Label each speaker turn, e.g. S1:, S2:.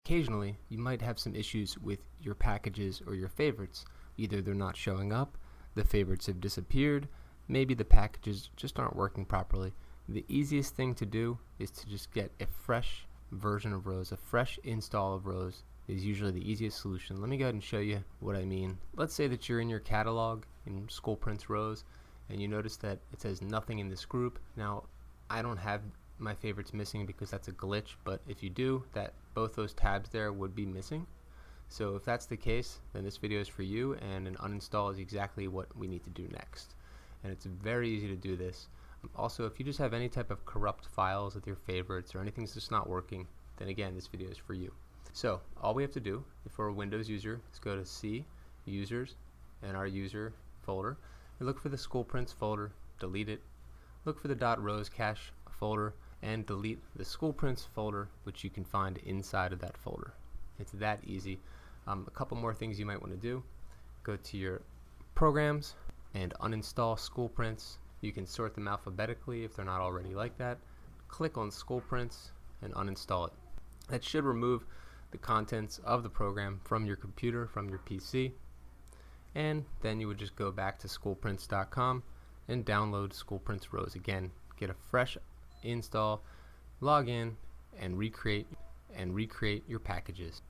S1: occasionally you might have some issues with your packages or your favorites. Either they're not showing up, the favorites have disappeared, maybe the packages just aren't working properly. The easiest thing to do is to just get a fresh version of ROES, a fresh install of ROES is usually the easiest solution. Let me go ahead and show you what I mean. Let's say that you're in your catalog in School Prints ROES and you notice that it says nothing in this group. Now, I don't have my favorites missing because that's a glitch, but if you do, that both those tabs there would be missing. So if that's the case, then this video is for you, and an uninstall is exactly what we need to do next. And it's very easy to do this. Also, if you just have any type of corrupt files with your favorites or anything's just not working, then again, this video is for you. So all we have to do, if we're a Windows user, is go to C, Users, and our user folder. We look for the School Prints folder, delete it. Look for the .ROES cache folder, and delete the School Prints folder, which you can find inside of that folder. It's that easy. A couple more things you might want to do. Go to your programs and uninstall School Prints. You can sort them alphabetically if they're not already like that. Click on School Prints and uninstall it. That should remove the contents of the program from your computer, from your PC, and then you would just go back to schoolprints.com and download School Prints ROES again. Get a fresh install, log in, and recreate your packages.